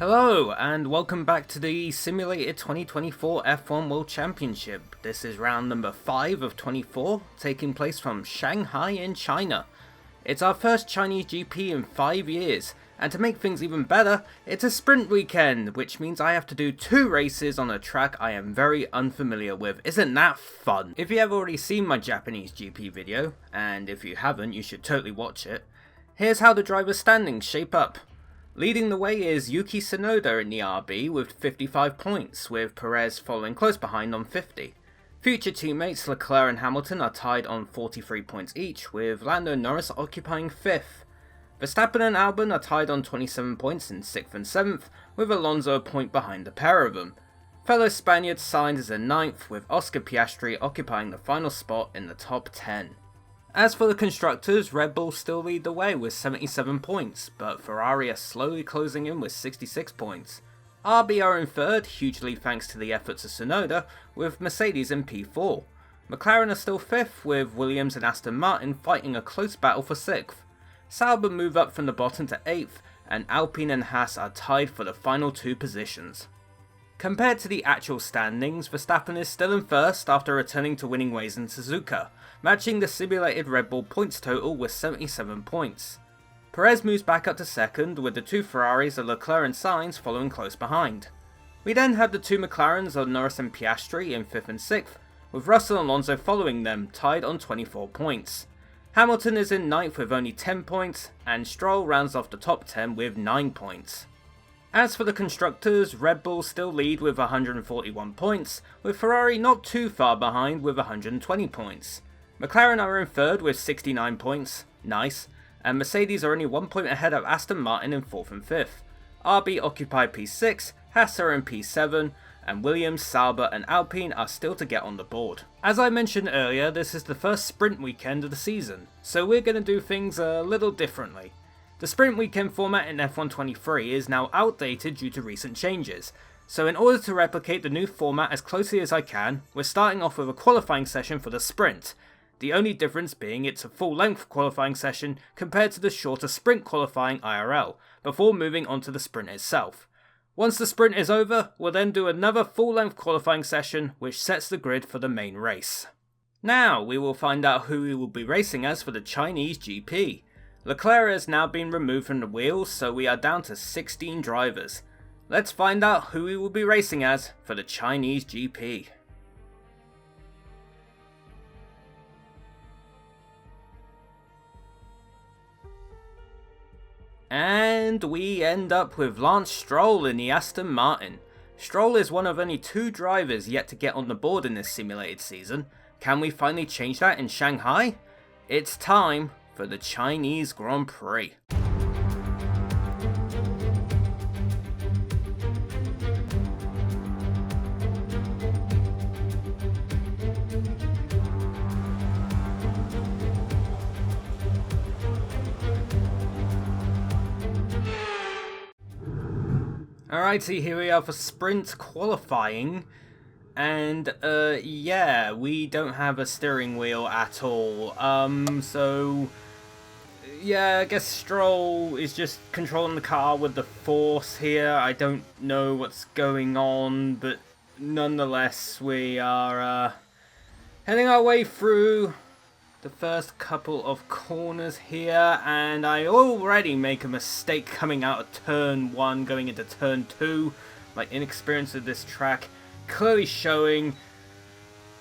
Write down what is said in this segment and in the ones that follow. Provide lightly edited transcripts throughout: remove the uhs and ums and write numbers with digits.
Hello and welcome back to the simulated 2024 F1 World Championship. This is round number 5 of 24, taking place from Shanghai in China. It's our first Chinese GP in 5 years, and to make things even better, it's a sprint weekend, which means I have to do 2 races on a track I am very unfamiliar with. Isn't that fun? If you have already seen my Japanese GP video, and if you haven't, you should totally watch it, here's how the driver's standings shape up. Leading the way is Yuki Tsunoda in the RB with 55 points, with Perez following close behind on 50. Future teammates Leclerc and Hamilton are tied on 43 points each, with Lando and Norris occupying 5th. Verstappen and Albon are tied on 27 points in 6th and 7th, with Alonso a point behind the pair of them. Fellow Spaniard Sainz is in 9th, with Oscar Piastri occupying the final spot in the top 10. As for the constructors, Red Bull still lead the way with 77 points, but Ferrari are slowly closing in with 66 points. RB are in 3rd, hugely thanks to the efforts of Tsunoda, with Mercedes in P4. McLaren are still 5th, with Williams and Aston Martin fighting a close battle for 6th. Sauber move up from the bottom to 8th, and Alpine and Haas are tied for the final 2 positions. Compared to the actual standings, Verstappen is still in 1st after returning to winning ways in Suzuka, matching the simulated Red Bull points total with 77 points. Perez moves back up to 2nd, with the 2 Ferraris of Leclerc and Sainz following close behind. We then have the 2 McLarens of Norris and Piastri in 5th and 6th, with Russell and Alonso following them, tied on 24 points. Hamilton is in 9th with only 10 points, and Stroll rounds off the top 10 with 9 points. As for the constructors, Red Bull still lead with 141 points, with Ferrari not too far behind with 120 points. McLaren are in 3rd with 69 points, nice, and Mercedes are only 1 point ahead of Aston Martin in 4th and 5th. RB occupy P6, Haas are in P7, and Williams, Sauber and Alpine are still to get on the board. As I mentioned earlier, this is the first sprint weekend of the season, so we're going to do things a little differently. The sprint weekend format in F1 23 is now outdated due to recent changes, so in order to replicate the new format as closely as I can, we're starting off with a qualifying session for the sprint. The only difference being it's a full-length qualifying session compared to the shorter sprint qualifying IRL, before moving on to the sprint itself. Once the sprint is over, we'll then do another full-length qualifying session which sets the grid for the main race. Now we will find out who we will be racing as for the Chinese GP. Leclerc has now been removed from the wheels, so we are down to 16 drivers. Let's find out who we will be racing as for the Chinese GP. And we end up with Lance Stroll in the Aston Martin. Stroll is one of only 2 drivers yet to get on the board in this simulated season. Can we finally change that in Shanghai? It's time for the Chinese Grand Prix. Alrighty, here we are for sprint qualifying, and yeah, we don't have a steering wheel at all, so yeah, I guess Stroll is just controlling the car with the force here. I don't know what's going on, but nonetheless, we are heading our way through the first couple of corners here, and I already make a mistake coming out of turn 1 going into turn 2. My inexperience of this track clearly showing,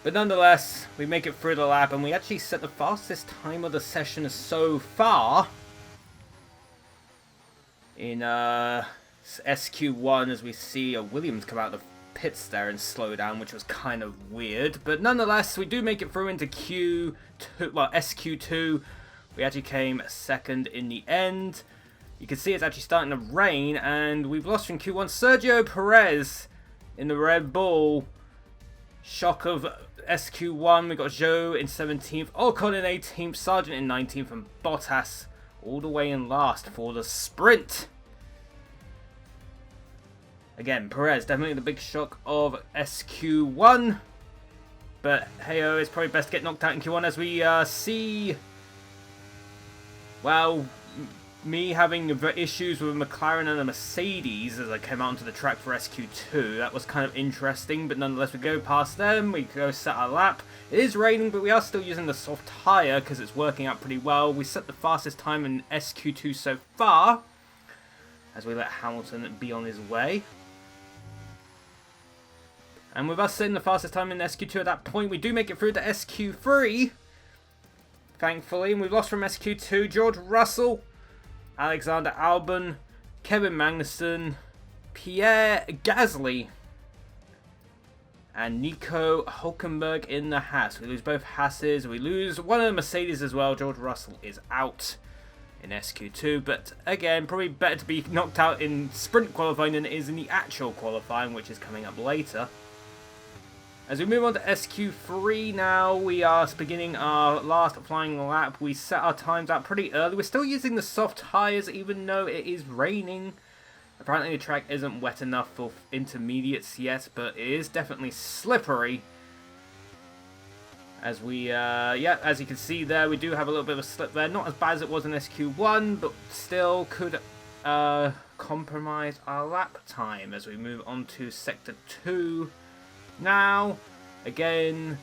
but nonetheless we make it through the lap and we actually set the fastest time of the session so far in SQ1, as we see Williams come out of the pits there and slow down, which was kind of weird, but nonetheless we do make it through into SQ2. We actually came 2nd in the end. You can see it's actually starting to rain, and we've lost from Q1 Sergio Perez in the Red Bull. Shock of SQ1, we got Zhou in 17th, Ocon in 18th, Sargent in 19th, and Bottas all the way in last for the sprint. Again, Perez, definitely the big shock of SQ1. But hey-oh, it's probably best to get knocked out in Q1 as we see... Well, me having issues with a McLaren and a Mercedes as I came out onto the track for SQ2. That was kind of interesting, but nonetheless we go past them, we go set our lap. It is raining, but we are still using the soft tyre because it's working out pretty well. We set the fastest time in SQ2 so far, as we let Hamilton be on his way. And with us setting the fastest time in SQ2 at that point, we do make it through to SQ3, thankfully. And we've lost from SQ2 George Russell, Alexander Albon, Kevin Magnussen, Pierre Gasly, and Nico Hülkenberg in the Haas. We lose both Haases. We lose one of the Mercedes as well. George Russell is out in SQ2. But again, probably better to be knocked out in sprint qualifying than it is in the actual qualifying, which is coming up later. As we move on to SQ3 now, we are beginning our last flying lap. We set our times out pretty early. We're still using the soft tyres even though it is raining. Apparently the track isn't wet enough for intermediates yet, but it is definitely slippery. As we, as you can see there, we do have a little bit of a slip there. Not as bad as it was in SQ1, but still could compromise our lap time as we move on to Sector 2. Now, again,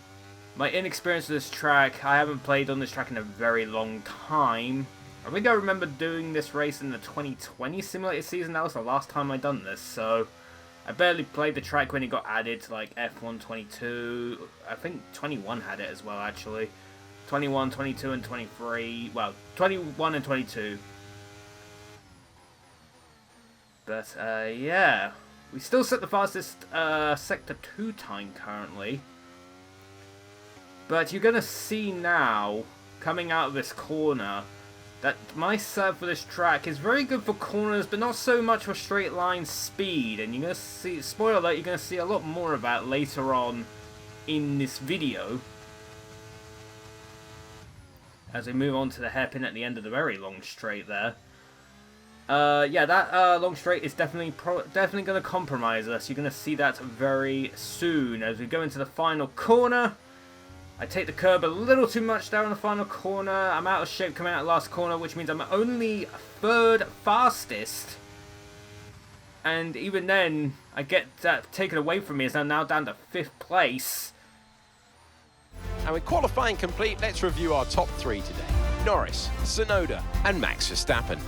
my inexperience with this track, I haven't played on this track in a very long time. I think I remember doing this race in the 2020 simulated season. That was the last time I done this, so I barely played the track when it got added to like F1 22. I think 21 had it as well, actually. 21, 22, and 23. Well, 21 and 22. But, yeah. We still set the fastest Sector 2 time currently. But you're going to see now, coming out of this corner, that my setup for this track is very good for corners, but not so much for straight line speed. And you're going to see, spoiler alert, you're going to see a lot more of that later on in this video. As we move on to the hairpin at the end of the very long straight there. Yeah, that long straight is definitely going to compromise us. You're going to see that very soon. As we go into the final corner, I take the curb a little too much down in the final corner. I'm out of shape coming out of the last corner, which means I'm only third fastest. And even then, I get that taken away from me as I'm now down to 5th place. And with qualifying complete, let's review our top 3 today. Norris, Tsunoda and Max Verstappen.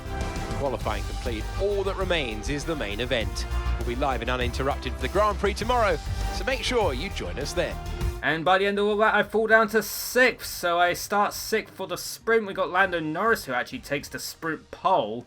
Qualifying complete, all that remains is the main event. We'll be live and uninterrupted for the Grand Prix tomorrow, so make sure you join us then. And by the end of all that, I fall down to 6th, so I start 6th for the sprint. We got Lando Norris, who actually takes the sprint pole,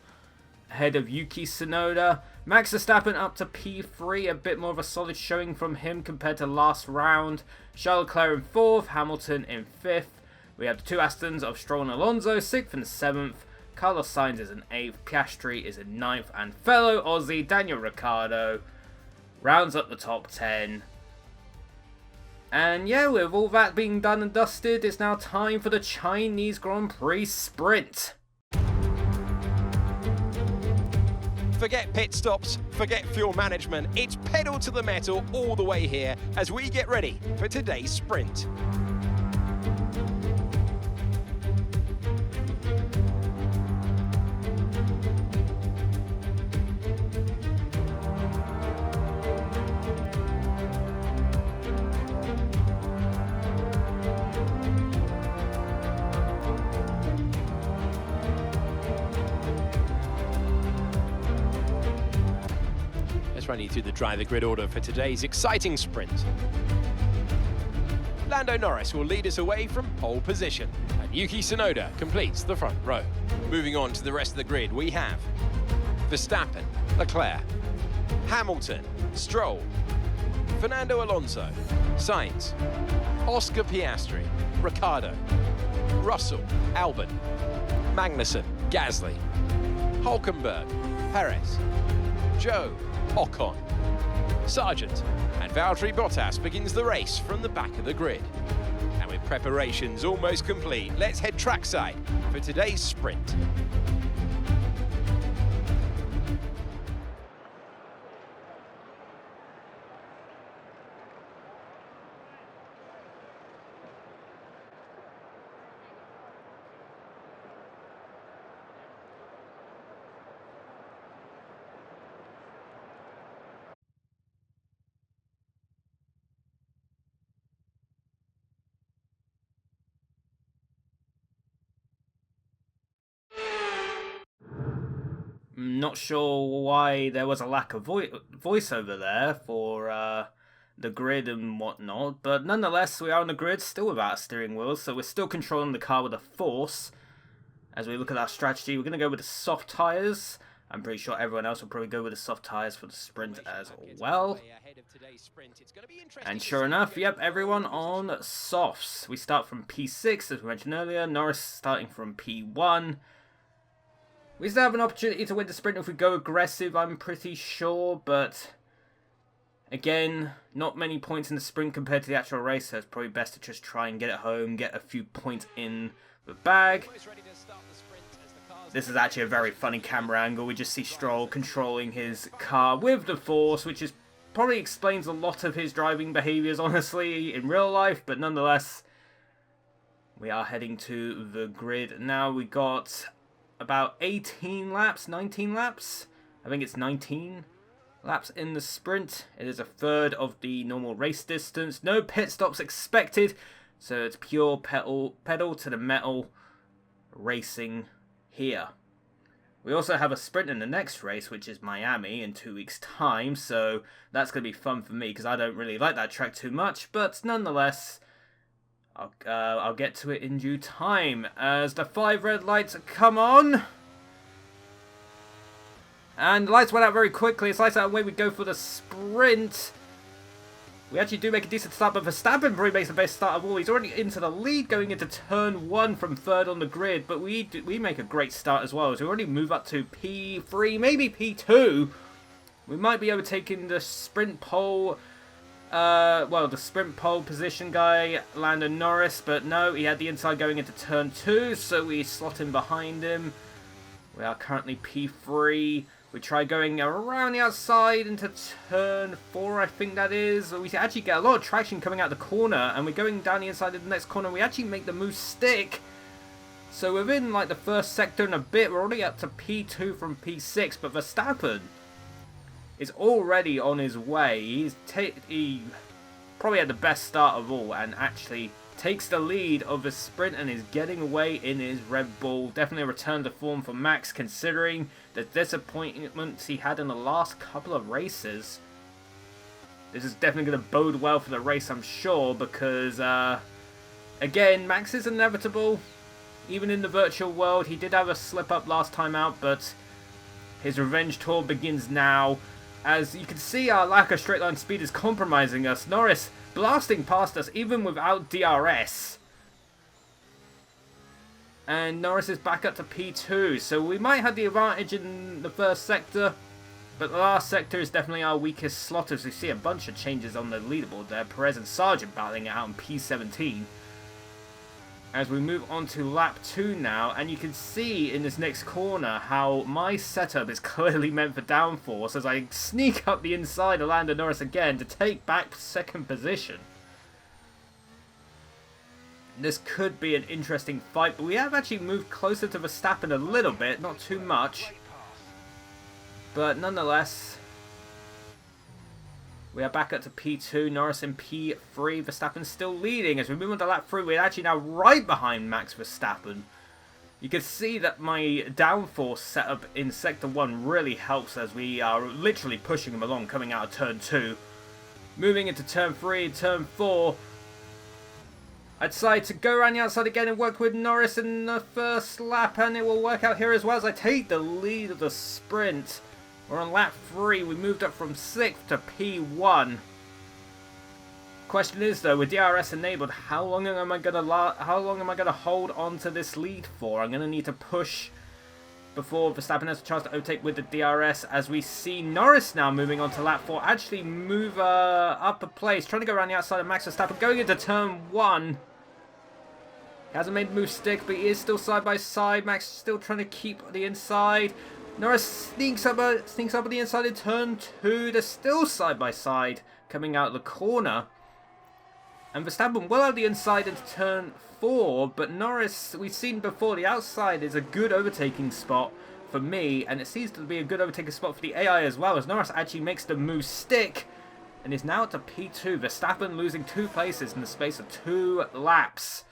ahead of Yuki Tsunoda. Max Verstappen up to P3, a bit more of a solid showing from him compared to last round. Charles Leclerc in 4th, Hamilton in 5th. We have the 2 Astons of Stroll and Alonso, 6th and 7th. Carlos Sainz is in 8th, Piastri is in 9th, and fellow Aussie Daniel Ricciardo rounds up the top 10. And yeah, with all that being done and dusted, it's now time for the Chinese Grand Prix sprint. Forget pit stops, forget fuel management, it's pedal to the metal all the way here as we get ready for today's sprint. Let's run you through the driver grid order for today's exciting sprint. Lando Norris will lead us away from pole position, and Yuki Tsunoda completes the front row. Moving on to the rest of the grid, we have Verstappen, Leclerc, Hamilton, Stroll, Fernando Alonso, Sainz, Oscar Piastri, Ricciardo, Russell, Albon, Magnussen, Gasly, Hülkenberg, Perez, Joe, Ocon, Sargent, and Valtteri Bottas begins the race from the back of the grid. And with preparations almost complete, let's head trackside for today's sprint. Not sure why there was a lack of voiceover there for the grid and whatnot, but nonetheless, we are on the grid, still without a steering wheel, so we're still controlling the car with a force. As we look at our strategy, we're going to go with the soft tyres. I'm pretty sure everyone else will probably go with the soft tyres for the sprint as well. And sure enough, yep, everyone on softs. We start from P6, as we mentioned earlier, Norris starting from P1. We still have an opportunity to win the sprint if we go aggressive, I'm pretty sure, but again, not many points in the sprint compared to the actual race, so it's probably best to just try and get it home, get a few points in the bag. This is actually a very funny camera angle. We just see Stroll controlling his car with the force, which is probably explains a lot of his driving behaviours, honestly, in real life, but nonetheless, we are heading to the grid. Now we got about 18 laps, 19 laps? I think it's 19 laps in the sprint. It is a third of the normal race distance. No pit stops expected, so it's pure pedal to the metal racing here. We also have a sprint in the next race, which is Miami in 2 weeks' time, so that's going to be fun for me because I don't really like that track too much, but nonetheless, I'll get to it in due time as the 5 red lights come on. And the lights went out very quickly. It's lights out away we go for the sprint. We actually do make a decent start, but Verstappen probably makes the best start of all. He's already into the lead going into turn 1 from 3rd on the grid, but we make a great start as well. So we already move up to P3, maybe P2. We might be overtaking the sprint pole, the sprint pole position guy, Lando Norris, but no, he had the inside going into turn 2, so we slot in behind him. We are currently P3. We try going around the outside into turn 4, I think that is. We actually get a lot of traction coming out the corner, and we're going down the inside of the next corner. We actually make the move stick. So within like the first sector and a bit, we're already up to P2 from P6, but Verstappen is already on his way. He probably had the best start of all, and actually takes the lead of the sprint and is getting away in his Red Bull. Definitely a return to form for Max, considering the disappointments he had in the last couple of races. This is definitely going to bode well for the race, I'm sure, because, again, Max is inevitable. Even in the virtual world, he did have a slip-up last time out, but his revenge tour begins now. As you can see, our lack of straight-line speed is compromising us. Norris blasting past us even without DRS. And Norris is back up to P2, so we might have the advantage in the first sector, but the last sector is definitely our weakest slot, as we see a bunch of changes on the leaderboard there. Perez and Sargent battling it out in P17. As we move on to lap 2 now, and you can see in this next corner how my setup is clearly meant for downforce as I sneak up the inside of Lando Norris again to take back second position. This could be an interesting fight, but we have actually moved closer to Verstappen a little bit, not too much. But nonetheless, we are back up to P2, Norris in P3, Verstappen still leading. As we move on to lap 3, we're actually now right behind Max Verstappen. You can see that my downforce setup in Sector 1 really helps as we are literally pushing him along coming out of Turn 2. Moving into Turn 3, Turn 4, I decided to go around the outside again and work with Norris in the first lap, and it will work out here as well as I take the lead of the sprint. We're on lap 3, we moved up from 6th to P1. Question is though, with DRS enabled, how long am I gonna hold on to this lead for? I'm gonna need to push before Verstappen has a chance to overtake with the DRS, as we see Norris now moving on to lap 4, actually move up a place, trying to go around the outside of Max Verstappen, going into turn 1. He hasn't made the move stick, but he is still side by side. Max still trying to keep the inside. Norris sneaks up on the inside in turn 2. They're still side by side coming out of the corner. And Verstappen will have the inside into turn 4, but Norris, we've seen before, the outside is a good overtaking spot for me, and it seems to be a good overtaking spot for the AI as well, as Norris actually makes the move stick and is now to P2. Verstappen losing 2 places in the space of 2 laps.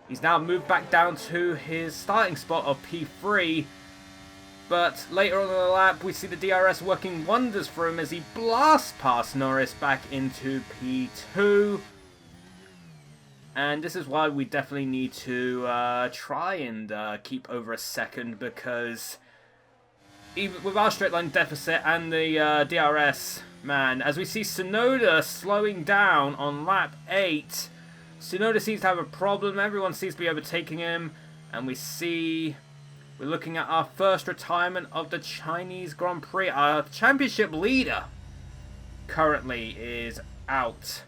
He's now moved back down to his starting spot of P3. But later on in the lap, we see the DRS working wonders for him as he blasts past Norris back into P2. And this is why we definitely need to try and keep over a second, because even with our straight line deficit and the DRS, man, as we see Tsunoda slowing down on lap 8, Tsunoda seems to have a problem. Everyone seems to be overtaking him, and we see we're looking at our first retirement of the Chinese Grand Prix. Our championship leader currently is out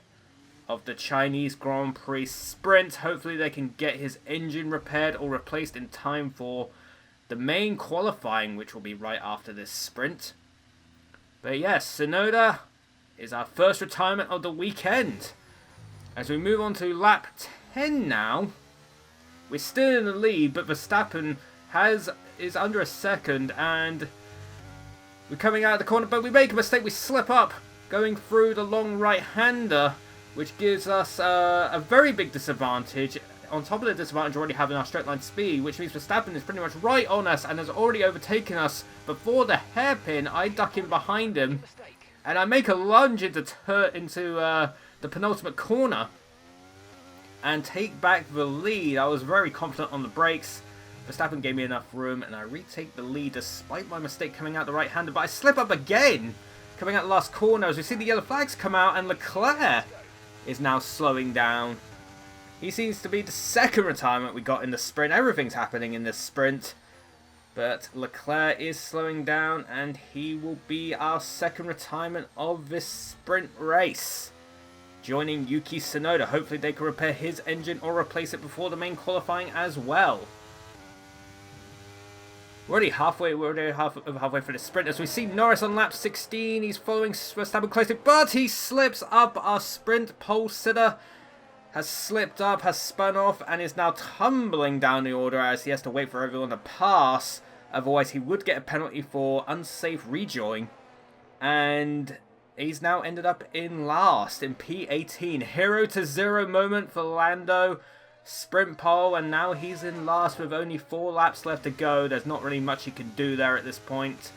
of the Chinese Grand Prix sprint. Hopefully they can get his engine repaired or replaced in time for the main qualifying, which will be right after this sprint. But yes, Tsunoda is our first retirement of the weekend. As we move on to lap 10 now, we're still in the lead, but Verstappen is under a second, and we're coming out of the corner, but we make a mistake. We slip up going through the long right-hander, which gives us a very big disadvantage. On top of the disadvantage already having our straight line speed, which means Verstappen is pretty much right on us and has already overtaken us before the hairpin. I duck in behind him, and I make a lunge into the penultimate corner and take back the lead. I was very confident on the brakes. Verstappen gave me enough room, and I retake the lead despite my mistake coming out the right-hander. But I slip up again coming out the last corner as we see the yellow flags come out, and Leclerc is now slowing down. He seems to be the second retirement we got in the sprint. Everything's happening in this sprint. But Leclerc is slowing down, and he will be our second retirement of this sprint race, joining Yuki Tsunoda. Hopefully they can repair his engine or replace it before the main qualifying as well. We're already halfway through the sprint as we see Norris on lap 16. He's following Verstappen closely, but he slips up. Our sprint pole sitter has slipped up, has spun off, and is now tumbling down the order as he has to wait for everyone to pass. Otherwise, he would get a penalty for unsafe rejoin. And he's now ended up in last in P18. 0 to 0 moment for Lando. Sprint pole, and now he's in last with only 4 laps left to go. There's not really much he can do there at this point.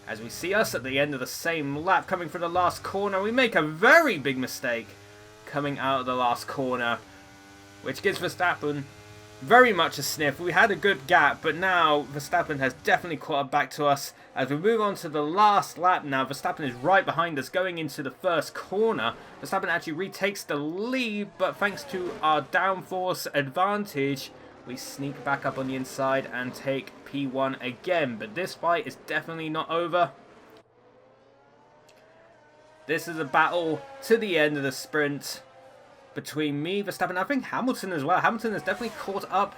As we see us at the end of the same lap coming for the last corner, we make a very big mistake coming out of the last corner, which gives Verstappen very much a sniff. We had a good gap, but now Verstappen has definitely caught up back to us. As we move on to the last lap now, Verstappen is right behind us going into the first corner. Verstappen actually retakes the lead, but thanks to our downforce advantage, we sneak back up on the inside and take P1 again. But this fight is definitely not over. This is a battle to the end of the sprint between me, Verstappen, I think Hamilton as well. Hamilton has definitely caught up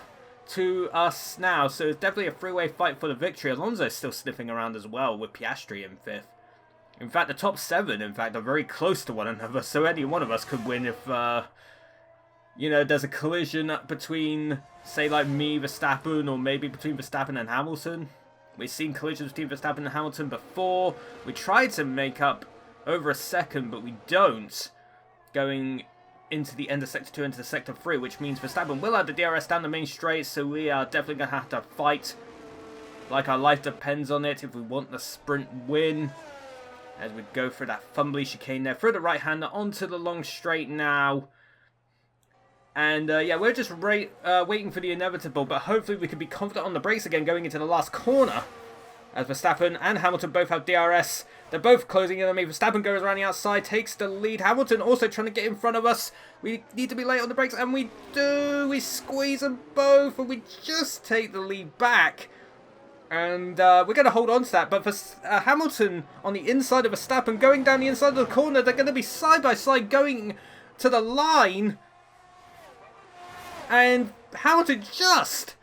to us now, so it's definitely a three-way fight for the victory. Alonso is still sniffing around as well, with Piastri in 5th. In fact, the top 7, are very close to one another, so any one of us could win if, there's a collision between, say, like me, Verstappen, or maybe between Verstappen and Hamilton. We've seen collisions between Verstappen and Hamilton before. We tried to make up over a second, but we don't, going into the end of Sector 2 into Sector 3, which means Verstappen will have the DRS down the main straight, so we are definitely going to have to fight like our life depends on it if we want the sprint win. As we go through that fumbly chicane there, through the right-hander onto the long straight now. And yeah, we're just waiting for the inevitable, but hopefully we can be confident on the brakes again going into the last corner. As Verstappen and Hamilton both have DRS. They're both closing in on me. Verstappen goes around the outside, takes the lead. Hamilton also trying to get in front of us. We need to be late on the brakes, and we do. We squeeze them both, and we just take the lead back. And we're going to hold on to that. But for Hamilton on the inside of Verstappen, going down the inside of the corner, they're going to be side by side going to the line. And Hamilton just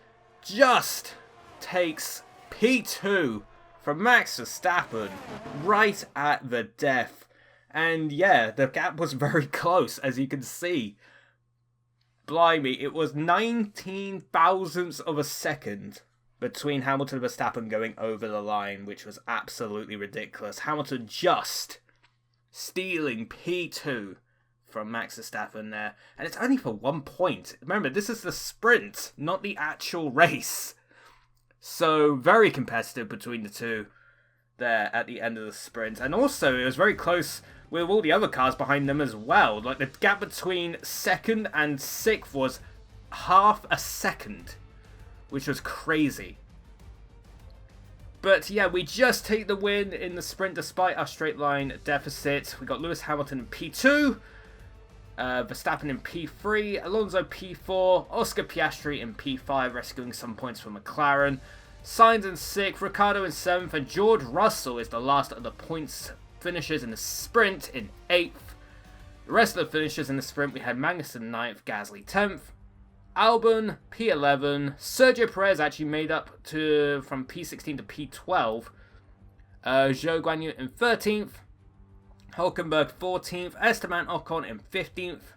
takes P2 from Max Verstappen right at the death. And yeah, the gap was very close, as you can see. Blimey, it was 19 thousandths of a second between Hamilton and Verstappen going over the line, which was absolutely ridiculous. Hamilton just stealing P2 from Max Verstappen there. And it's only for 1 point. Remember, this is the sprint, not the actual race. So very competitive between the two there at the end of the sprint. And also it was very close with all the other cars behind them as well. Like the gap between 2nd and 6th was half a second, which was crazy. But yeah, we just take the win in the sprint despite our straight line deficit. We got Lewis Hamilton in P2, Verstappen in P3, Alonso P4, Oscar Piastri in P5, rescuing some points from McLaren. Sainz in 6th, Ricciardo in 7th, and George Russell is the last of the points finishers in the sprint in 8th. The rest of the finishers in the sprint, we had Magnussen 9th, Gasly 10th, Albon P11, Sergio Perez actually made up from P16 to P12, Zhou Guanyu in 13th, Hulkenberg 14th, Esteban Ocon in 15th,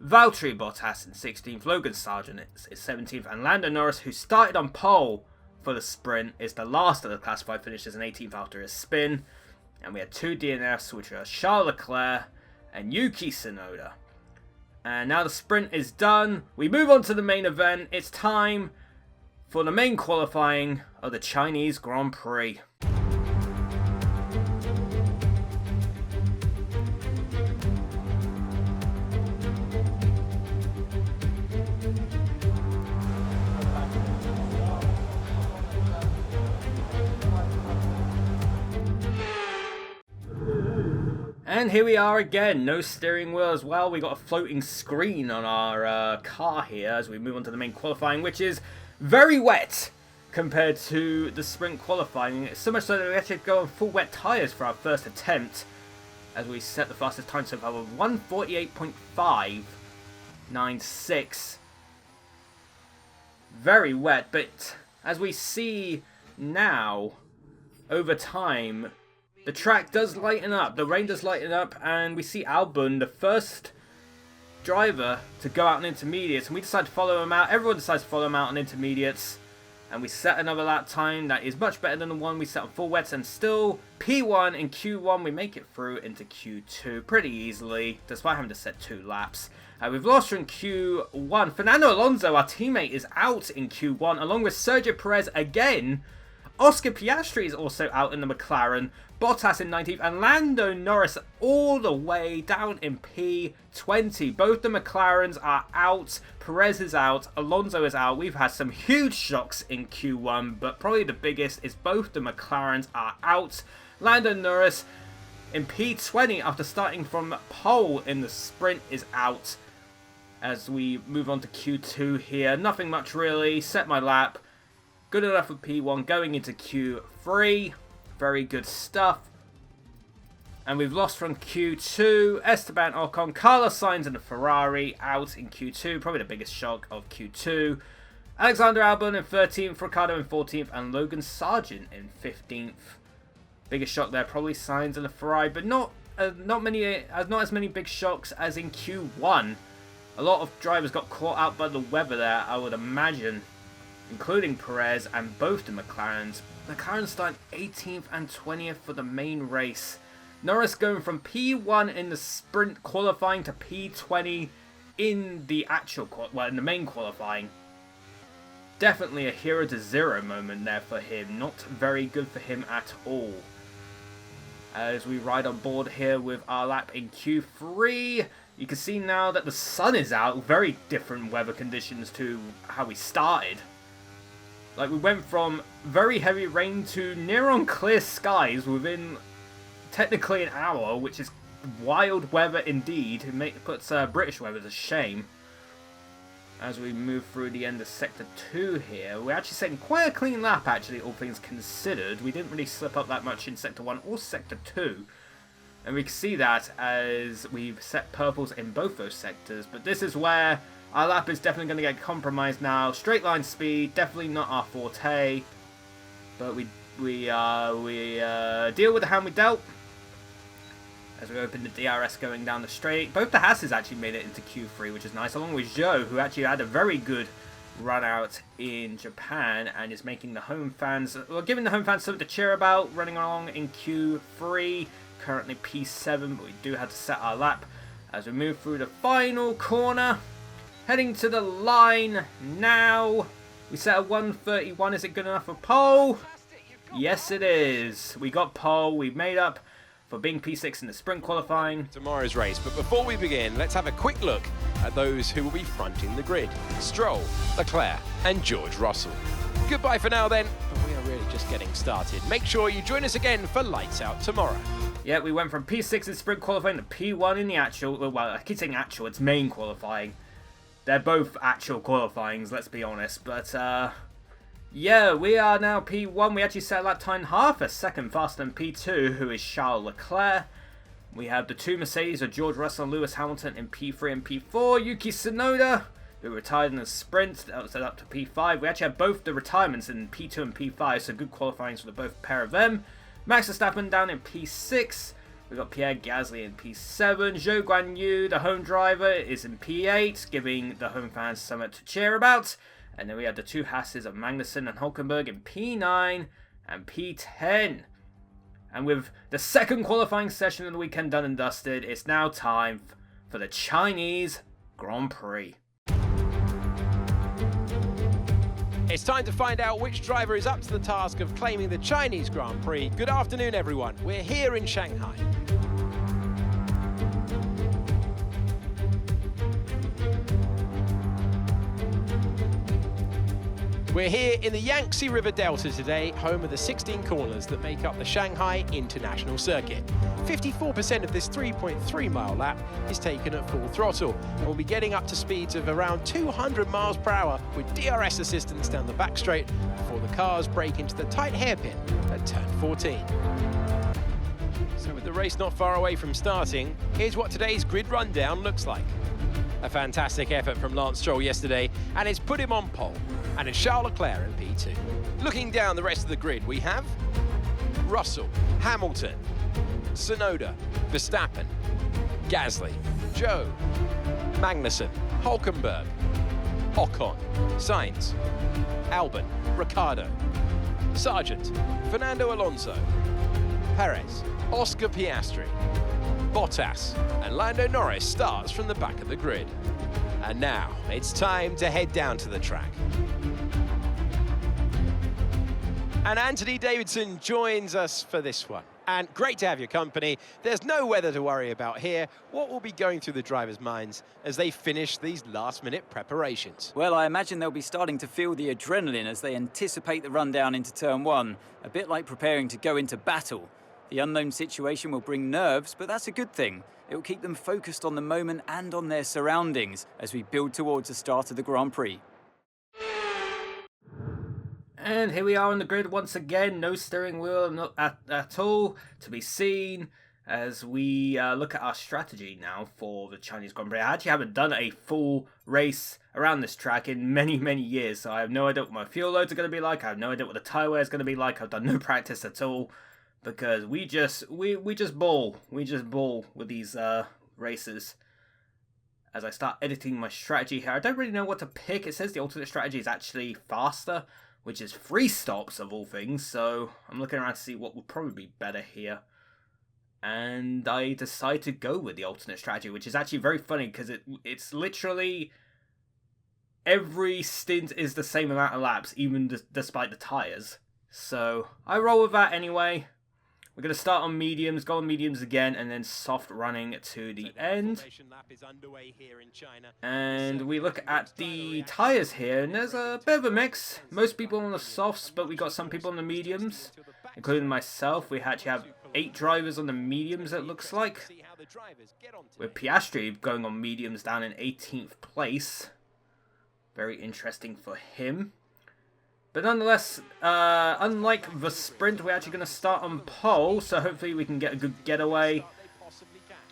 Valtteri Bottas in 16th, Logan Sargeant is 17th, and Lando Norris, who started on pole for the sprint, is the last of the classified finishers in 18th after his spin. And we had 2 DNFs, which are Charles Leclerc and Yuki Tsunoda. And now the sprint is done. We move on to the main event. It's time for the main qualifying of the Chinese Grand Prix. And here we are again, no steering wheel as well. We got a floating screen on our car here as we move on to the main qualifying, which is very wet compared to the sprint qualifying. So much so that we actually go on full wet tyres for our first attempt as we set the fastest time so far with 1:48.596. Very wet, but as we see now, over time, the track does lighten up, the rain does lighten up, and we see Albon, the first driver to go out on intermediates, and we decide to follow him out. Everyone decides to follow him out on intermediates, and we set another lap time that is much better than the one we set on full wets, and still P1 in Q1, we make it through into Q2 pretty easily, despite having to set 2 laps. We've lost from Q1. Fernando Alonso, our teammate, is out in Q1, along with Sergio Perez again. Oscar Piastri is also out in the McLaren, Bottas in 19th, and Lando Norris all the way down in P20. Both the McLarens are out, Perez is out, Alonso is out. We've had some huge shocks in Q1, but probably the biggest is both the McLarens are out. Lando Norris in P20 after starting from pole in the sprint is out. As we move on to Q2 here, nothing much really, set my lap. Good enough for P1, going into Q3. Very good stuff. And we've lost from Q2. Esteban Ocon, Carlos Sainz and the Ferrari out in Q2. Probably the biggest shock of Q2. Alexander Albon in 13th, Ricciardo in 14th, and Logan Sargeant in 15th. Biggest shock there, probably Sainz and the Ferrari, but not as many big shocks as in Q1. A lot of drivers got caught out by the weather there, I would imagine, including Perez and both the McLarens. McLaren starting 18th and 20th for the main race. Norris going from P1 in the sprint qualifying to P20 in the in the main qualifying. Definitely a 0 to 0 moment there for him. Not very good for him at all. As we ride on board here with our lap in Q3, you can see now that the sun is out. Very different weather conditions to how we started. Like, we went from very heavy rain to near on clear skies within technically an hour, which is wild weather indeed. It puts British weather to shame. As we move through the end of Sector 2 here, we're actually setting quite a clean lap, actually, all things considered. We didn't really slip up that much in Sector 1 or Sector 2. And we can see that as we've set purples in both those sectors. But this is where our lap is definitely going to get compromised now. Straight line speed, definitely not our forte. But we deal with the hand we dealt. As we open the DRS going down the straight. Both the Hasses actually made it into Q3, which is nice. Along with Zhou, who actually had a very good run out in Japan. And is making the home fans, well, giving the home fans something to cheer about. Running along in Q3. Currently P7, but we do have to set our lap. As we move through the final corner. Heading to the line now. We set a 1:31. Is it good enough for pole? Yes, it is. We got pole. We made up for being P6 in the sprint qualifying. Tomorrow's race, but before we begin, let's have a quick look at those who will be fronting the grid. Stroll, Leclerc and George Russell. Goodbye for now then, but we are really just getting started. Make sure you join us again for Lights Out tomorrow. Yeah, we went from P6 in sprint qualifying to P1 in the actual, well, I keep saying actual, it's main qualifying. They're both actual qualifyings, let's be honest, but yeah, we are now P1. We actually set a lap time half a second faster than P2, who is Charles Leclerc. We have the two Mercedes of George Russell and Lewis Hamilton in P3 and P4. Yuki Tsunoda, who retired in the sprint, that was set up to P5. We actually have both the retirements in P2 and P5, so good qualifying for both pair of them. Max Verstappen down in P6. We've got Pierre Gasly in P7. Zhou Guanyu, the home driver, is in P8, giving the home fans something to cheer about. And then we have the two Hasses of Magnussen and Hulkenberg in P9 and P10. And with the second qualifying session of the weekend done and dusted, it's now time for the Chinese Grand Prix. It's time to find out which driver is up to the task of claiming the Chinese Grand Prix. Good afternoon, everyone. We're here in Shanghai. We're here in the Yangtze River Delta today, home of the 16 corners that make up the Shanghai International Circuit. 54% of this 3.3 mile lap is taken at full throttle, and we'll be getting up to speeds of around 200 miles per hour with DRS assistance down the back straight before the cars break into the tight hairpin at turn 14. So with the race not far away from starting, here's what today's grid rundown looks like. A fantastic effort from Lance Stroll yesterday, and it's put him on pole. And it's Charles Leclerc in P2. Looking down the rest of the grid, we have Russell, Hamilton, Tsunoda, Verstappen, Gasly, Zhou, Magnussen, Hulkenberg, Ocon, Sainz, Albon, Ricciardo, Sargent, Fernando Alonso, Perez, Oscar Piastri, Bottas, and Lando Norris starts from the back of the grid. And now it's time to head down to the track. And Anthony Davidson joins us for this one. And great to have your company. There's no weather to worry about here. What will be going through the drivers' minds as they finish these last-minute preparations? Well, I imagine they'll be starting to feel the adrenaline as they anticipate the rundown into turn one, a bit like preparing to go into battle. The unknown situation will bring nerves, but that's a good thing. It will keep them focused on the moment and on their surroundings as we build towards the start of the Grand Prix. And here we are on the grid once again, no steering wheel at all to be seen as we look at our strategy now for the Chinese Grand Prix. I actually haven't done a full race around this track in many, many years, so I have no idea what my fuel loads are going to be like. I have no idea what the tyre wear is going to be like. I've done no practice at all because we just ball with these races. As I start editing my strategy here, I don't really know what to pick. It says the alternate strategy is actually faster, which is 3 stops of all things, so I'm looking around to see what would probably be better here. And I decide to go with the alternate strategy, which is actually very funny because it's literally every stint is the same amount of laps, even despite the tyres. So I roll with that anyway. We're going to start on mediums, go on mediums again, and then soft running to the end. And we look at the tyres here, and there's a bit of a mix. Most people on the softs, but we got some people on the mediums, including myself. We actually have 8 drivers on the mediums, it looks like. With Piastri going on mediums down in 18th place. Very interesting for him. But nonetheless, unlike the sprint, we're actually going to start on pole, so hopefully we can get a good getaway.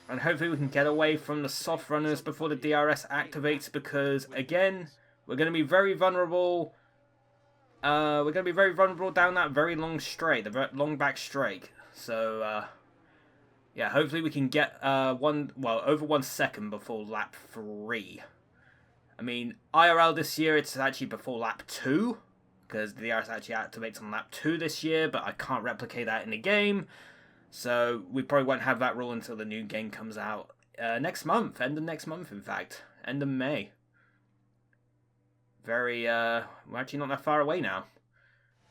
And hopefully we can get away from the soft runners before the DRS activates, because, again, we're going to be very vulnerable. We're going to be very vulnerable down that very long straight, the long back straight. So, yeah, hopefully we can get over 1 second before lap 3. I mean, IRL this year, it's actually before lap 2. Because the DRS actually activates on lap 2 this year, but I can't replicate that in the game. So we probably won't have that rule until the new game comes out next month. End of next month, in fact. End of May. we're actually not that far away now.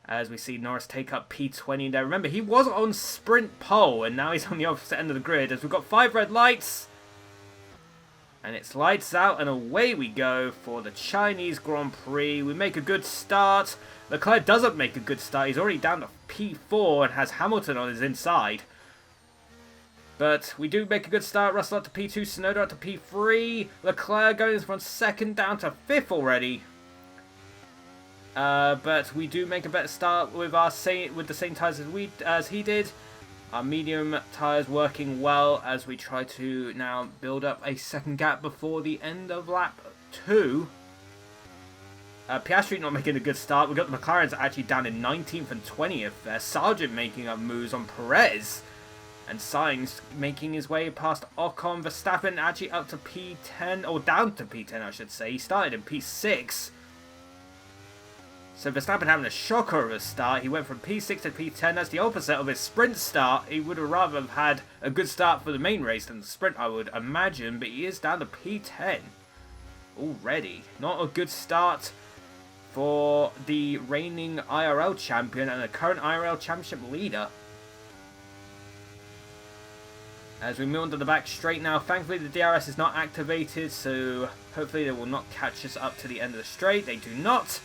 As we see Norris take up P20 there. Remember, he was on sprint pole, and now he's on the opposite end of the grid. As we've got 5 red lights. And it's lights out, and away we go for the Chinese Grand Prix. We make a good start. Leclerc doesn't make a good start. He's already down to P4 and has Hamilton on his inside. But we do make a good start. Russell up to P2, Tsunoda up to P3. Leclerc going from second down to 5th already. But we do make a better start with the same tyres as he did. Our medium tyres working well as we try to now build up a second gap before the end of lap 2. Piastri not making a good start. We've got the McLarens actually down in 19th and 20th there. Sargent making up moves on Perez. And Sainz making his way past Ocon. Verstappen actually up to P10, or down to P10 I should say. He started in P6. So Verstappen having a shocker of a start. He went from P6 to P10. That's the opposite of his sprint start. He would have rather have had a good start for the main race than the sprint, I would imagine. But he is down to P10 already. Not a good start for the reigning IRL champion and the current IRL championship leader. As we move on to the back straight now. Thankfully the DRS is not activated, so hopefully they will not catch us up to the end of the straight. They do not.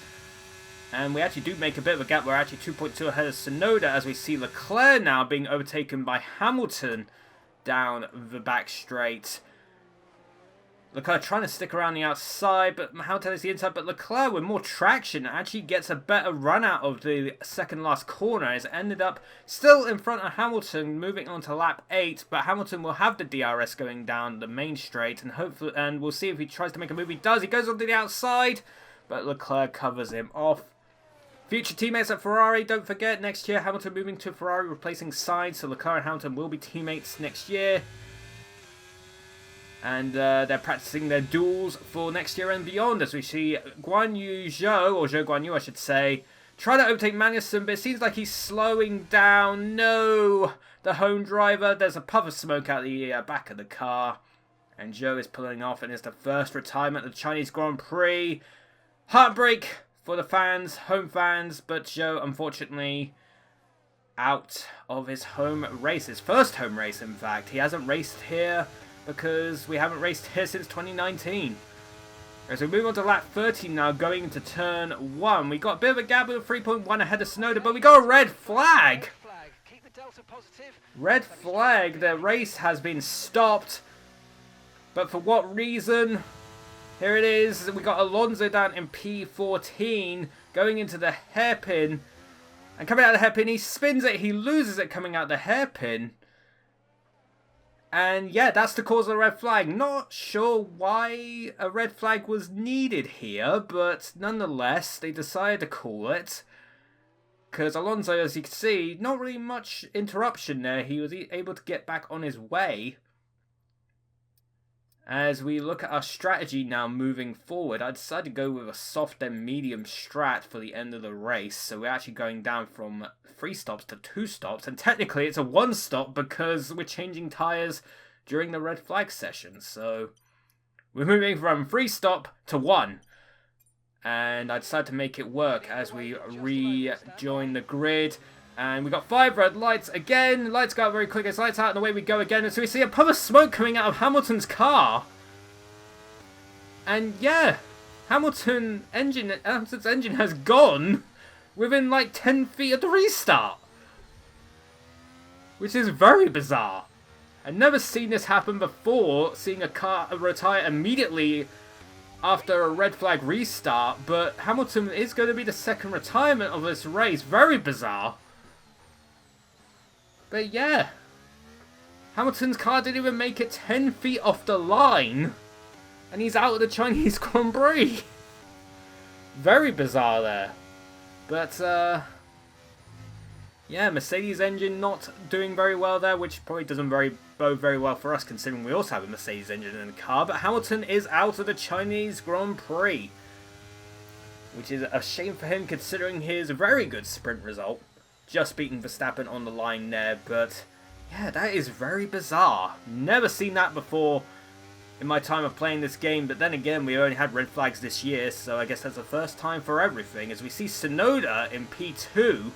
And we actually do make a bit of a gap. We're actually 2.2 ahead of Tsunoda as we see Leclerc now being overtaken by Hamilton down the back straight. Leclerc trying to stick around the outside, but Hamilton is the inside. But Leclerc with more traction actually gets a better run out of the second last corner. Has ended up still in front of Hamilton, moving on to lap 8. But Hamilton will have the DRS going down the main straight, and we'll see if he tries to make a move. He does. He goes onto the outside, but Leclerc covers him off. Future teammates at Ferrari, don't forget, next year Hamilton moving to Ferrari, replacing Sainz, so Leclerc and Hamilton will be teammates next year. And they're practicing their duels for next year and beyond, as we see Guan Yu Zhou, or Zhou Guan Yu I should say, try to overtake Magnussen, but it seems like he's slowing down. No! The home driver, there's a puff of smoke out the back of the car. And Zhou is pulling off, and it's the first retirement of the Chinese Grand Prix. Heartbreak for the fans, home fans, but Zhou, unfortunately, out of his home race. His first home race, in fact. He hasn't raced here because we haven't raced here since 2019. As we move on to lap 13 now, going into turn 1. We got a bit of a gap with 3.1 ahead of Tsunoda, but we got a red flag. Red flag. The race has been stopped. But for what reason? Here it is. We got Alonso down in P14, going into the hairpin. And coming out of the hairpin, he spins it. He loses it coming out the hairpin. And yeah, that's the cause of the red flag. Not sure why a red flag was needed here, but nonetheless, they decided to call it. Because Alonso, as you can see, not really much interruption there. He was able to get back on his way. As we look at our strategy now moving forward, I decided to go with a soft and medium strat for the end of the race. So we're actually going down from 3 stops to 2 stops. And technically it's a 1 stop because we're changing tyres during the red flag session. So we're moving from 3 stop to 1. And I decided to make it work as we rejoin the grid. And we got 5 red lights again. Lights go out very quick. As lights out and away we go again. And so we see a puff of smoke coming out of Hamilton's car. And yeah, Hamilton's engine has gone within like 10 feet of the restart. Which is very bizarre. I've never seen this happen before, seeing a car retire immediately after a red flag restart. But Hamilton is going to be the second retirement of this race. Very bizarre. But yeah, Hamilton's car didn't even make it 10 feet off the line, and he's out of the Chinese Grand Prix. Very bizarre there. But, yeah, Mercedes engine not doing very well there, which probably doesn't bode very well for us, considering we also have a Mercedes engine in the car. But Hamilton is out of the Chinese Grand Prix, which is a shame for him, considering his very good sprint result. Just beating Verstappen on the line there, but yeah, that is very bizarre. Never seen that before. in my time of playing this game, but then again, we only had red flags this year, so I guess that's the first time for everything. As we see Tsunoda in P2,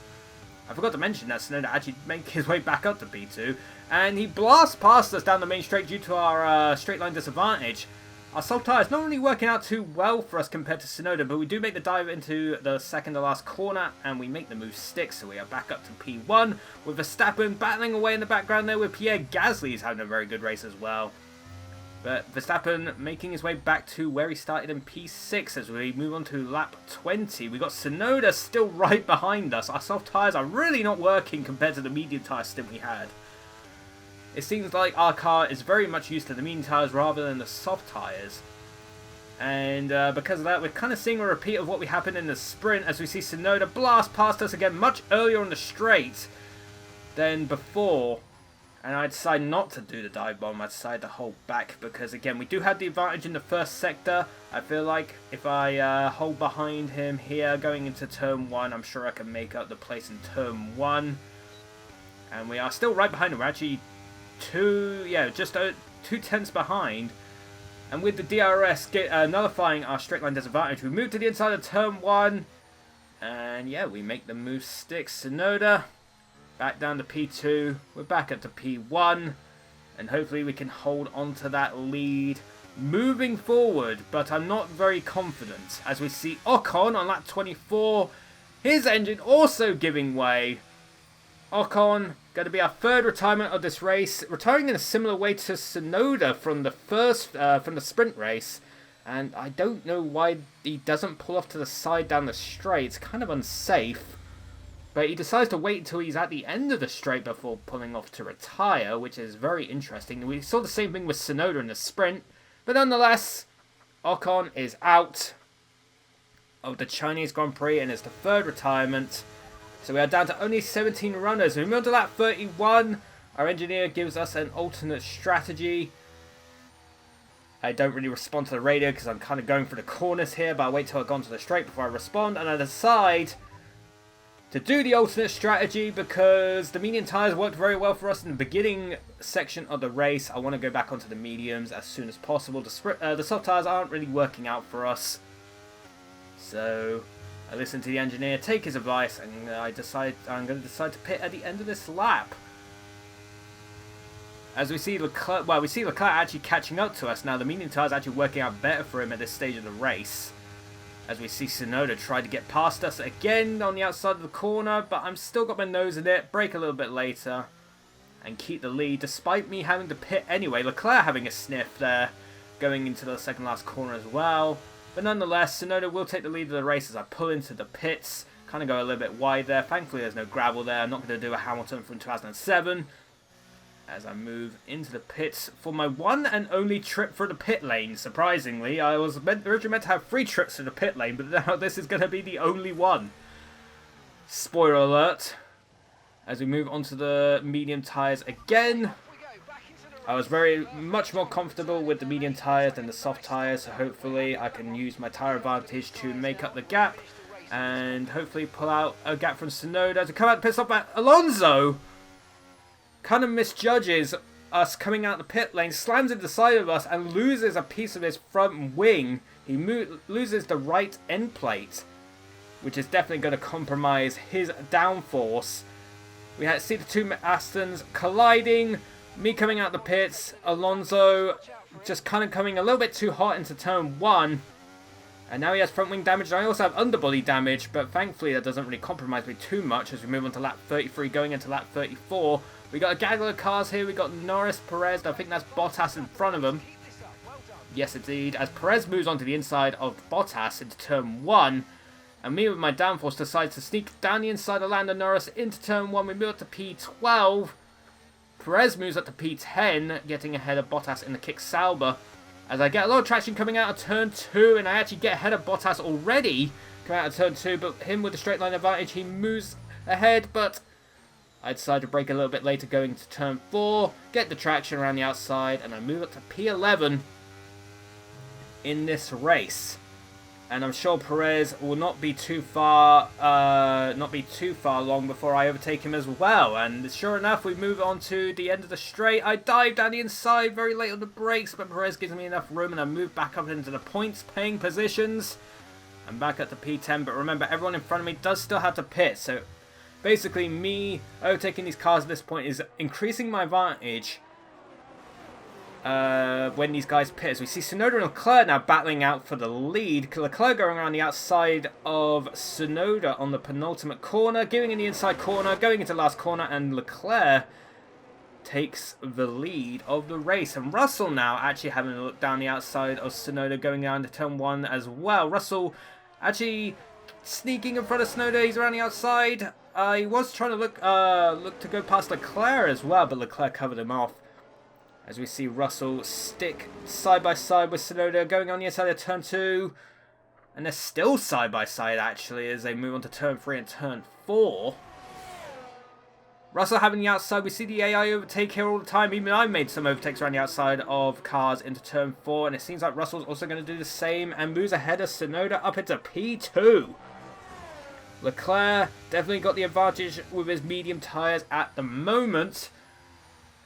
I forgot to mention that Tsunoda actually made his way back up to P2, and he blasts past us down the main straight due to our straight line disadvantage. Our soft tyres not really working out too well for us compared to Tsunoda, but we do make the dive into the second to last corner, and we make the move stick, so we are back up to P1, with Verstappen battling away in the background there with Pierre Gasly is having a very good race as well. But Verstappen making his way back to where he started in P6 as we move on to lap 20. We got Tsunoda still right behind us. Our soft tyres are really not working compared to the medium tyre stint we had. It seems like our car is very much used to the medium tyres rather than the soft tyres. And because of that, we're kind of seeing a repeat of what we happened in the sprint as we see Tsunoda blast past us again much earlier on the straight than before. And I decided not to do the dive bomb. I decided to hold back because, again, we do have the advantage in the first sector. I feel like if I hold behind him here going into turn 1, I'm sure I can make up the place in turn 1. And we are still right behind him. We're actually just 2 tenths behind. And with the DRS nullifying our straight line disadvantage, we move to the inside of turn 1. And yeah, we make the move stick. Tsunoda back down to P2. We're back up to P1. And hopefully we can hold on to that lead moving forward. But I'm not very confident. As we see Ocon on lap 24. His engine also giving way. Ocon going to be our third retirement of this race, retiring in a similar way to Tsunoda from the sprint race, and I don't know why he doesn't pull off to the side down the straight. It's kind of unsafe, but he decides to wait until he's at the end of the straight before pulling off to retire, which is very interesting. We saw the same thing with Tsunoda in the sprint, but nonetheless, Ocon is out of the Chinese Grand Prix and is the third retirement. So we are down to only 17 runners. We move on to lap 31. Our engineer gives us an alternate strategy. I don't really respond to the radio because I'm kind of going for the corners here, but I wait till I've gone to the straight before I respond. And I decide to do the alternate strategy because the medium tyres worked very well for us in the beginning section of the race. I want to go back onto the mediums as soon as possible. The soft tyres aren't really working out for us. So I listen to the engineer, take his advice, and I'm going to decide to pit at the end of this lap. As we see Leclerc actually catching up to us now. The medium tyre is actually working out better for him at this stage of the race. As we see Tsunoda try to get past us again on the outside of the corner, but I'm still got my nose in it. Brake a little bit later and keep the lead, despite me having to pit anyway. Leclerc having a sniff there, going into the second last corner as well. But nonetheless, Tsunoda will take the lead of the race as I pull into the pits. Kind of go a little bit wide there. Thankfully, there's no gravel there. I'm not going to do a Hamilton from 2007. As I move into the pits for my one and only trip for the pit lane. Surprisingly, I was originally meant to have 3 trips to the pit lane, but now this is going to be the only one. Spoiler alert. As we move on to the medium tyres again. I was very much more comfortable with the medium tyres than the soft tyres, so hopefully I can use my tyre advantage to make up the gap and hopefully pull out a gap from Tsunoda to come out the pit stop. At Alonso kind of misjudges us coming out the pit lane, slams into the side of us and loses a piece of his front wing. He loses the right end plate, which is definitely going to compromise his downforce. We see the 2 Astons colliding. Me coming out the pits, Alonso just kind of coming a little bit too hot into turn 1. And now he has front wing damage, and I also have underbody damage, but thankfully that doesn't really compromise me too much as we move on to lap 33, going into lap 34. We got a gaggle of cars here. We got Norris, Perez, I think that's Bottas in front of him. Yes, indeed. As Perez moves onto the inside of Bottas into turn 1, and me with my downforce decides to sneak down the inside of Lando Norris into turn 1. We move up to P12. Perez moves up to P10, getting ahead of Bottas in the kick Sauber. As I get a lot of traction coming out of turn 2, and I actually get ahead of Bottas already coming out of turn 2, but him with the straight line advantage, he moves ahead, but I decide to brake a little bit later going to turn 4, get the traction around the outside, and I move up to P11 in this race. And I'm sure Perez will not be too far long before I overtake him as well. And sure enough, we move on to the end of the straight. I dive down the inside very late on the brakes, but Perez gives me enough room and I move back up into the points-paying positions. I'm back at the P10, but remember, everyone in front of me does still have to pit. So basically, me overtaking these cars at this point is increasing my advantage when these guys pit. As we see Tsunoda and Leclerc now battling out for the lead. Leclerc going around the outside of Tsunoda on the penultimate corner, giving in the inside corner, going into the last corner, and Leclerc takes the lead of the race. And Russell now actually having a look down the outside of Tsunoda, going down to turn 1 as well. Russell actually sneaking in front of Tsunoda. He's around the outside. He was trying to look to go past Leclerc as well, but Leclerc covered him off. As we see Russell stick side by side with Tsunoda, going on the inside of turn 2. And they're still side by side actually as they move on to turn 3 and turn 4. Russell having the outside. We see the AI overtake here all the time. Even I made some overtakes around the outside of cars into turn 4. And it seems like Russell's also going to do the same and moves ahead of Tsunoda up into P2. Leclerc definitely got the advantage with his medium tyres at the moment.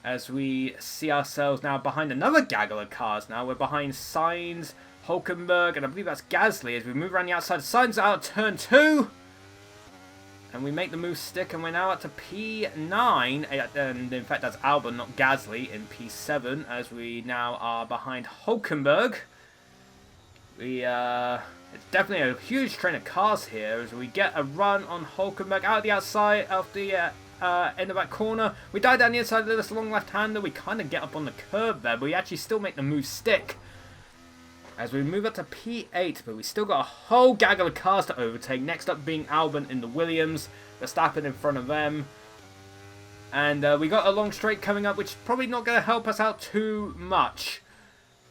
As we see ourselves now behind another gaggle of cars now. We're behind Sainz, Hülkenberg, and I believe that's Gasly as we move around the outside. Sainz out of turn 2. And we make the move stick, and we're now up to P9. And in fact, that's Albon, not Gasly, in P7. As we now are behind Hülkenberg. It's definitely a huge train of cars here as we get a run on Hülkenberg out of the outside of the end of that corner. We dive down the inside of this long left-hander. We kind of get up on the curb there, but we actually still make the move stick. As we move up to P8, but we still got a whole gaggle of cars to overtake. Next up being Albon in the Williams. Verstappen in front of them. And we got a long straight coming up, which is probably not going to help us out too much.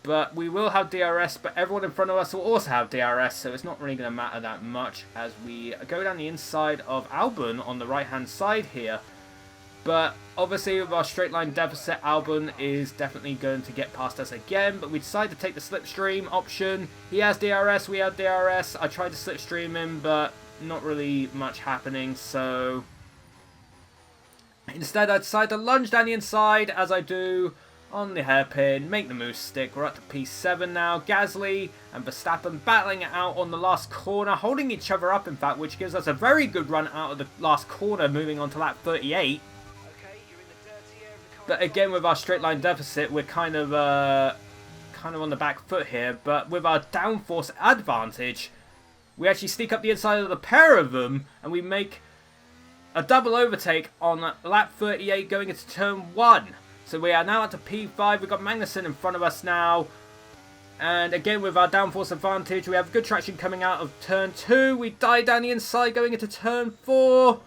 But we will have DRS, but everyone in front of us will also have DRS, so it's not really going to matter that much as we go down the inside of Albon on the right-hand side here. But obviously with our straight line deficit, Albon is definitely going to get past us again, but we decide to take the slipstream option. He has DRS, we have DRS. I tried to slipstream him, but not really much happening, so instead I decide to lunge down the inside as I do on the hairpin, make the move stick. We're up to P7 now. Gasly and Verstappen battling it out on the last corner, holding each other up in fact, which gives us a very good run out of the last corner, moving on to lap 38. But again, with our straight line deficit, we're kind of on the back foot here. But with our downforce advantage, we actually sneak up the inside of the pair of them, and we make a double overtake on lap 38 going into turn 1. So we are now up to P5. We've got Magnussen in front of us now. And again, with our downforce advantage, we have good traction coming out of turn 2. We dive down the inside going into turn 4.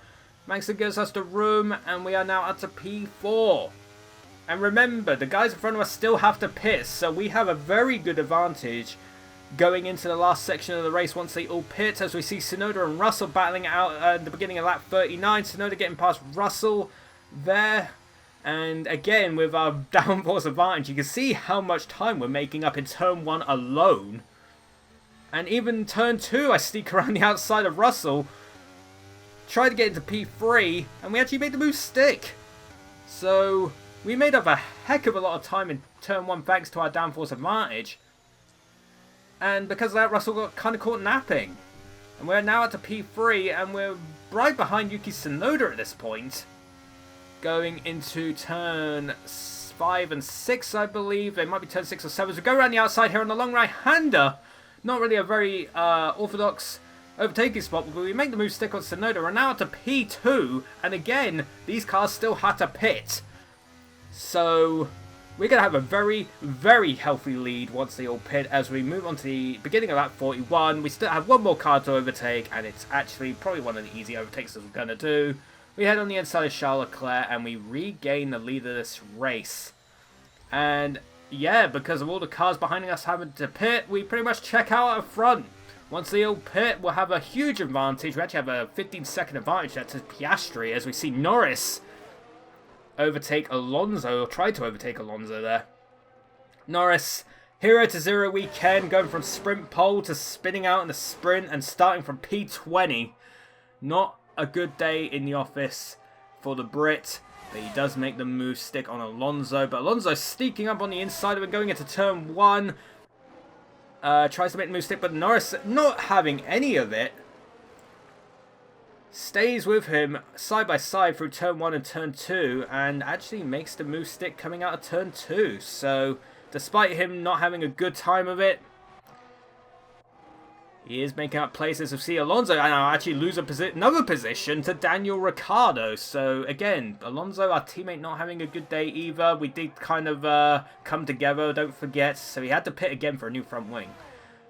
Magnussen gives us the room, and we are now up to P4. And remember, the guys in front of us still have to pit, so we have a very good advantage going into the last section of the race once they all pit, as we see Tsunoda and Russell battling it out at the beginning of lap 39. Tsunoda getting past Russell there. And again, with our downforce advantage, you can see how much time we're making up in turn 1 alone. And even turn 2, I sneak around the outside of Russell, try to get into P3, and we actually made the move stick. So we made up a heck of a lot of time in turn 1 thanks to our downforce advantage. And because of that, Russell got kind of caught napping. And we're now at the P3, and we're right behind Yuki Tsunoda at this point. Going into turn 5 and 6, I believe. They might be turn 6 or 7. So we go around the outside here on the long right-hander. Not really a very orthodox overtaking spot, but we make the move stick on Tsunoda. We're now at to P2, and again, these cars still had to pit. So we're going to have a very, very healthy lead once they all pit as we move on to the beginning of lap 41. We still have one more car to overtake, and it's actually probably one of the easy overtakes that we're going to do. We head on the inside of Charles Leclerc, and we regain the lead of this race. And yeah, because of all the cars behind us having to pit, we pretty much check out up front. Once they all pit, we'll have a huge advantage. We actually have a 15-second advantage there to Piastri as we see Norris overtake Alonso, or try to overtake Alonso there. Norris Hero to Zero weekend, going from sprint pole to spinning out in the sprint and starting from P20. Not a good day in the office for the Brit, but he does make the move stick on Alonso. But Alonso sneaking up on the inside of it, going into turn 1. Tries to make the move stick, but Norris not having any of it. Stays with him side by side through turn 1 and turn 2, and actually makes the move stick coming out of turn 2. So, despite him not having a good time of it, he is making up places. We see Alonso and I'll actually lose another position to Daniel Ricciardo. So again, Alonso, our teammate, not having a good day either. We did kind of come together, don't forget. So he had to pit again for a new front wing.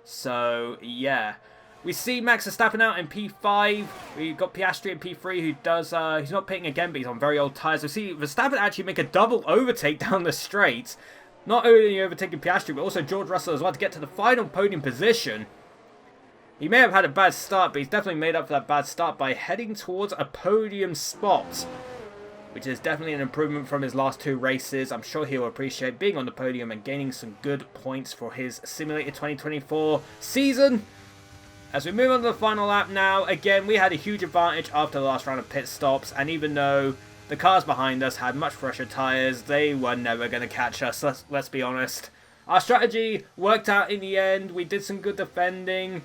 So yeah. We see Max Verstappen out in P5. We've got Piastri in P3 who does, he's not pitting again, but he's on very old tyres. We see Verstappen actually make a double overtake down the straight. Not only overtaking Piastri, but also George Russell as well to get to the final podium position. He may have had a bad start, but he's definitely made up for that bad start by heading towards a podium spot, which is definitely an improvement from his last 2 races. I'm sure he'll appreciate being on the podium and gaining some good points for his Simulator 2024 season. As we move on to the final lap now, again, we had a huge advantage after the last round of pit stops, and even though the cars behind us had much fresher tyres, they were never going to catch us, let's be honest. Our strategy worked out in the end. We did some good defending.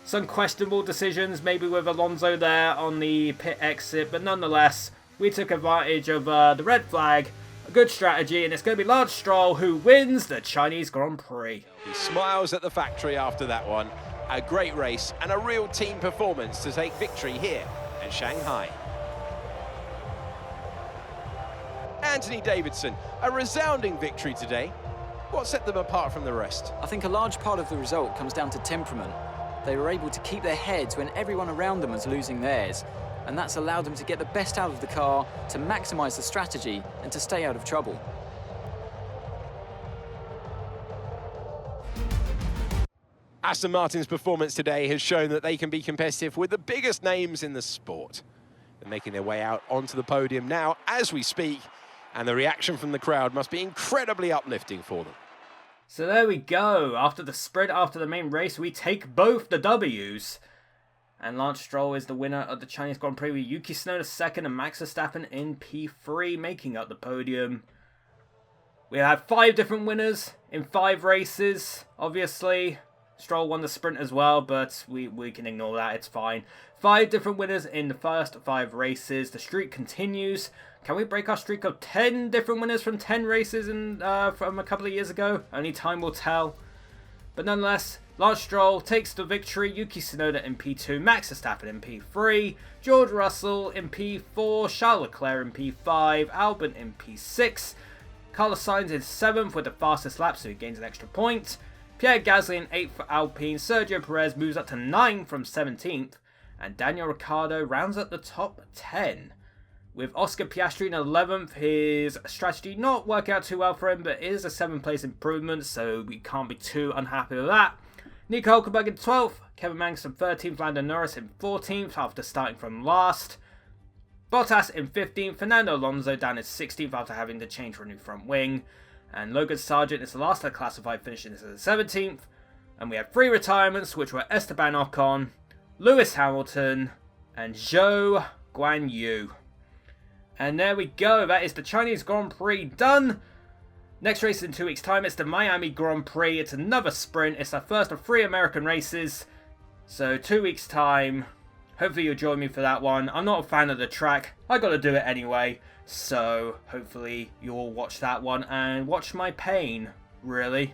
Some questionable decisions, maybe with Alonso there on the pit exit, but nonetheless, we took advantage of the red flag. A good strategy, and it's going to be Lance Stroll who wins the Chinese Grand Prix. He smiles at the factory after that one. A great race and a real team performance to take victory here in Shanghai. Anthony Davidson, a resounding victory today. What set them apart from the rest? I think a large part of the result comes down to temperament. They were able to keep their heads when everyone around them was losing theirs, and that's allowed them to get the best out of the car, to maximise the strategy, and to stay out of trouble. Aston Martin's performance today has shown that they can be competitive with the biggest names in the sport. They're making their way out onto the podium now as we speak, and the reaction from the crowd must be incredibly uplifting for them. So there we go. After the sprint, after the main race, we take both the W's. And Lance Stroll is the winner of the Chinese Grand Prix with Yuki Tsunoda second and Max Verstappen in P3, making up the podium. We had 5 different winners in 5 races, obviously. Stroll won the sprint as well, but we can ignore that, it's fine. 5 different winners in the first 5 races. The streak continues. Can we break our streak of 10 different winners from 10 races from a couple of years ago? Only time will tell. But nonetheless, Lance Stroll takes the victory. Yuki Tsunoda in P2, Max Verstappen in P3, George Russell in P4, Charles Leclerc in P5, Albon in P6, Carlos Sainz in 7th with the fastest lap, so he gains an extra point. Pierre Gasly in 8th for Alpine, Sergio Perez moves up to 9th from 17th, and Daniel Ricciardo rounds up the top 10. With Oscar Piastri in 11th, his strategy not working out too well for him, but it is a 7th place improvement, so we can't be too unhappy with that. Nico Hulkenberg in 12th, Kevin Magnussen 13th, Lando Norris in 14th after starting from last. Bottas in 15th, Fernando Alonso down in 16th after having to change for a new front wing. And Logan Sargent is the last to classified, finishing as the 17th. And we have 3 retirements, which were Esteban Ocon, Lewis Hamilton, and Zhou Guanyu. And there we go, that is the Chinese Grand Prix done. Next race in 2 weeks' time, it's the Miami Grand Prix. It's another sprint. It's our first of 3 American races. So 2 weeks' time. Hopefully you'll join me for that one. I'm not a fan of the track. I got to do it anyway. So hopefully you'll watch that one and watch my pain, really.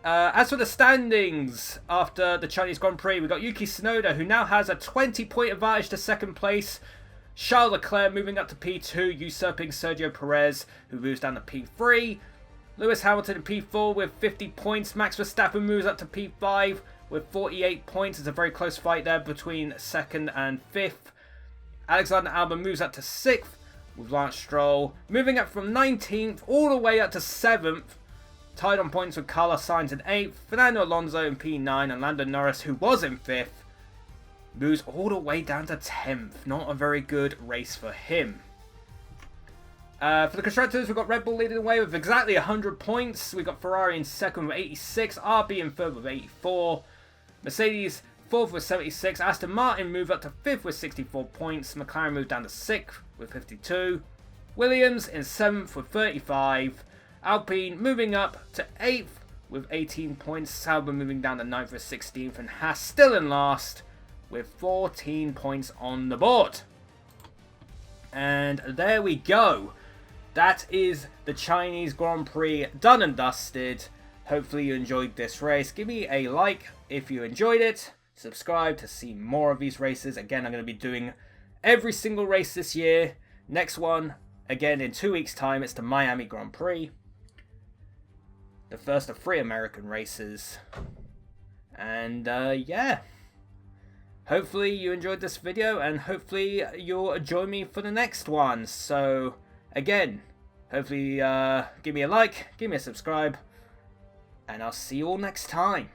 As for the standings after the Chinese Grand Prix, we've got Yuki Tsunoda, who now has a 20-point advantage to second place. Charles Leclerc moving up to P2, usurping Sergio Perez, who moves down to P3. Lewis Hamilton in P4 with 50 points. Max Verstappen moves up to P5 with 48 points. It's a very close fight there between 2nd and 5th. Alexander Albon moves up to 6th with Lance Stroll moving up from 19th all the way up to 7th. Tied on points with Carlos Sainz in 8th. Fernando Alonso in P9 and Lando Norris, who was in 5th, moves all the way down to 10th. Not a very good race for him. For the constructors, we've got Red Bull leading the way with exactly 100 points. We've got Ferrari in second with 86, RB in third with 84, Mercedes fourth with 76, Aston Martin moved up to fifth with 64 points, McLaren moved down to sixth with 52, Williams in seventh with 35, Alpine moving up to eighth with 18 points, Sauber moving down to ninth with 16th, and Haas still in last with 14 points on the board. And there we go. That is the Chinese Grand Prix done and dusted. Hopefully you enjoyed this race. Give me a like if you enjoyed it. Subscribe to see more of these races. Again, I'm going to be doing every single race this year. Next one, again in 2 weeks' time, it's the Miami Grand Prix. The first of 3 American races. And yeah. Hopefully you enjoyed this video, and hopefully you'll join me for the next one. So, again, hopefully give me a like, give me a subscribe, and I'll see you all next time.